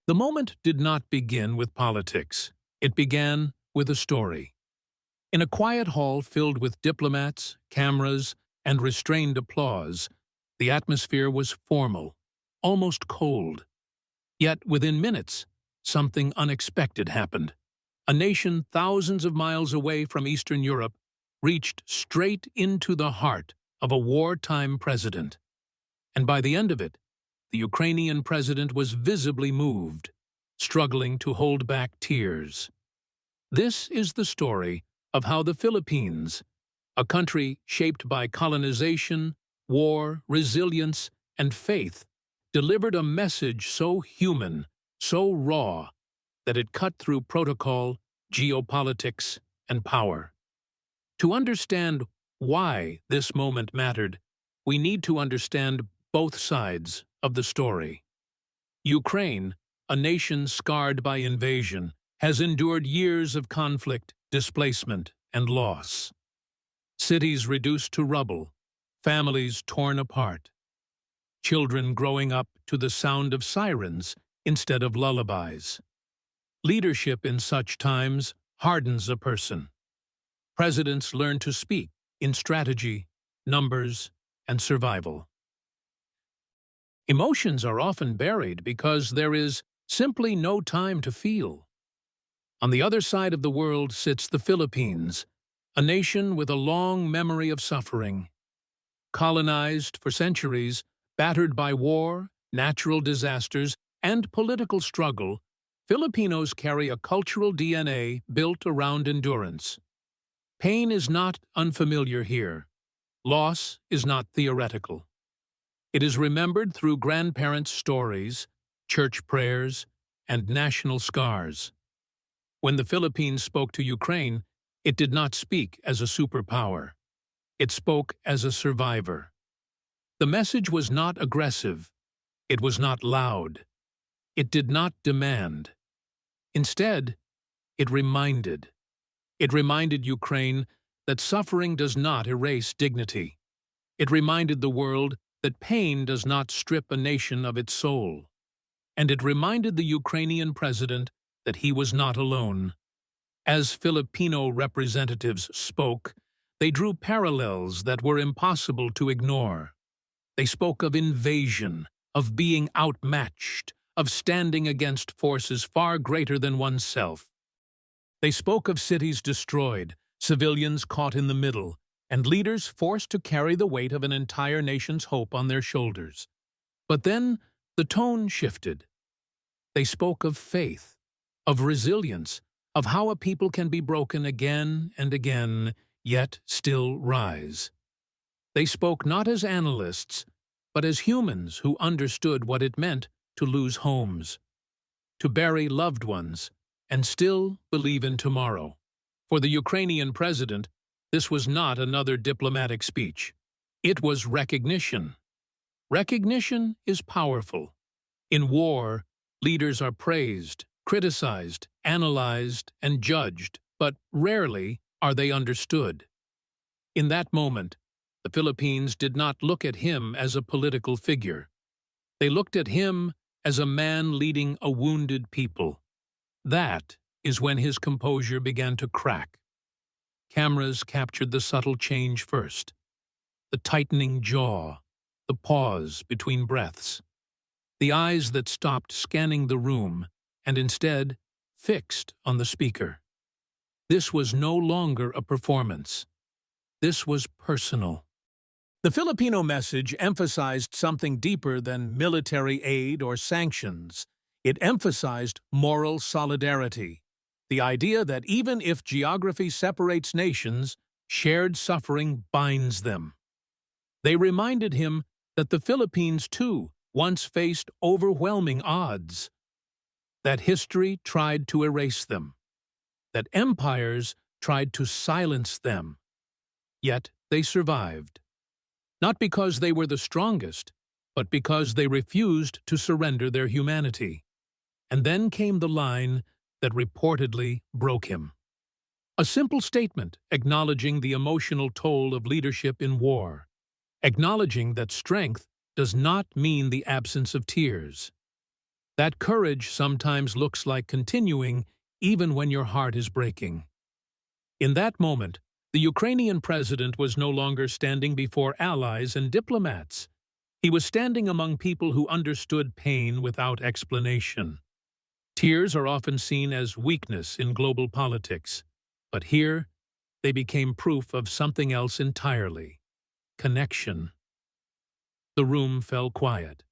The moment did not begin with politics. It began with a story. In a quiet hall filled with diplomats, cameras, and restrained applause, the atmosphere was formal, almost cold. Yet within minutes, something unexpected happened. A nation thousands of miles away from Eastern Europe reached straight into the heart of a wartime president. And by the end of it, the Ukrainian president was visibly moved, struggling to hold back tears. This is the story of how the Philippines, a country shaped by colonization, war, resilience, and faith, delivered a message so human, so raw, that it cut through protocol, geopolitics, and power. To understand why this moment mattered, we need to understand both sides of the story. Ukraine, a nation scarred by invasion, has endured years of conflict, displacement, and loss. Cities reduced to rubble, families torn apart, children growing up to the sound of sirens instead of lullabies. Leadership in such times hardens a person. Presidents learn to speak in strategy, numbers, and survival. Emotions are often buried because there is simply no time to feel. On the other side of the world sits the Philippines, a nation with a long memory of suffering. Colonized for centuries, battered by war, natural disasters, and political struggle, Filipinos carry a cultural DNA built around endurance. Pain is not unfamiliar here. Loss is not theoretical. It is remembered through grandparents' stories, church prayers, and national scars. When the Philippines spoke to Ukraine, it did not speak as a superpower. It spoke as a survivor. The message was not aggressive. It was not loud. It did not demand. Instead, it reminded. It reminded Ukraine that suffering does not erase dignity. It reminded the world that pain does not strip a nation of its soul. And it reminded the Ukrainian president that he was not alone. As Filipino representatives spoke, they drew parallels that were impossible to ignore. They spoke of invasion, of being outmatched, of standing against forces far greater than oneself. They spoke of cities destroyed, civilians caught in the middle, and leaders forced to carry the weight of an entire nation's hope on their shoulders. But then the tone shifted. They spoke of faith, of resilience, of how a people can be broken again and again, yet still rise. They spoke not as analysts, but as humans who understood what it meant to lose homes, to bury loved ones, and still believe in tomorrow. For the Ukrainian president, this was not another diplomatic speech. It was recognition. Recognition is powerful. In war, leaders are praised, criticized, analyzed, and judged, but rarely are they understood. In that moment, the Philippines did not look at him as a political figure. They looked at him as a man leading a wounded people. That is when his composure began to crack. Cameras captured the subtle change first. The tightening jaw, the pause between breaths, the eyes that stopped scanning the room and instead fixed on the speaker. This was no longer a performance. This was personal. The Filipino message emphasized something deeper than military aid or sanctions. It emphasized moral solidarity, the idea that even if geography separates nations, shared suffering binds them. They reminded him that the Philippines, too, once faced overwhelming odds, that history tried to erase them, that empires tried to silence them. Yet they survived. Not because they were the strongest, but because they refused to surrender their humanity. And then came the line that reportedly broke him. A simple statement acknowledging the emotional toll of leadership in war, acknowledging that strength does not mean the absence of tears. That courage sometimes looks like continuing even when your heart is breaking. In that moment, the Ukrainian president was no longer standing before allies and diplomats. He was standing among people who understood pain without explanation. Tears are often seen as weakness in global politics, but here they became proof of something else entirely: connection. The room fell quiet.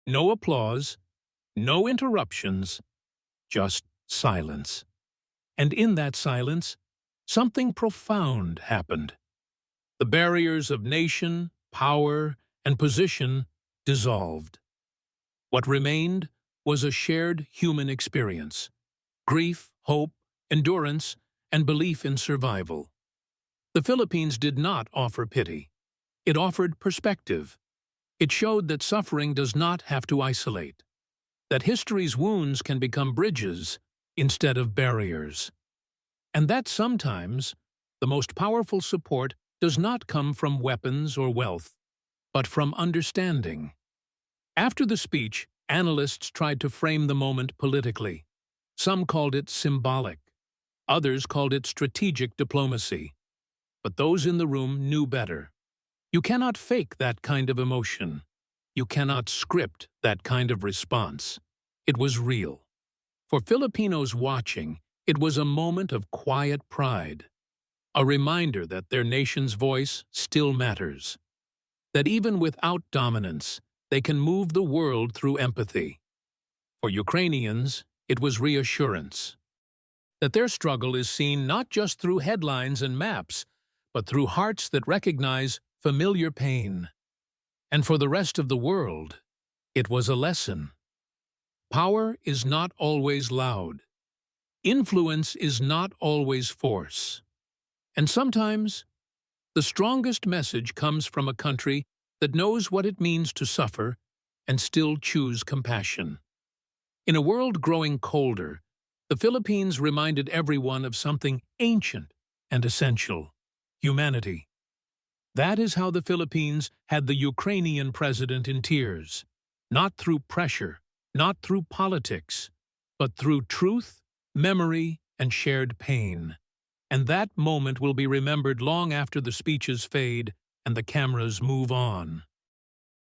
No applause, no interruptions, just silence. And in that silence, something profound happened. The barriers of nation, power, and position dissolved. What remained was a shared human experience: grief, hope, endurance, and belief in survival. The Philippines did not offer pity. It offered perspective. It showed that suffering does not have to isolate, that history's wounds can become bridges instead of barriers, and that sometimes the most powerful support does not come from weapons or wealth, but from understanding. After the speech, analysts tried to frame the moment politically. Some called it symbolic. Others called it strategic diplomacy. But those in the room knew better. You cannot fake that kind of emotion. You cannot script that kind of response. It was real. For Filipinos watching, it was a moment of quiet pride, a reminder that their nation's voice still matters, that even without dominance, they can move the world through empathy. For Ukrainians, it was reassurance, that their struggle is seen not just through headlines and maps, but through hearts that recognize familiar pain. And for the rest of the world, it was a lesson. Power is not always loud. Influence is not always force. And sometimes, the strongest message comes from a country that knows what it means to suffer and still choose compassion. In a world growing colder, the Philippines reminded everyone of something ancient and essential: humanity. That is how the Philippines had the Ukrainian president in tears, not through pressure, not through politics, but through truth, memory, and shared pain. And that moment will be remembered long after the speeches fade and the cameras move on.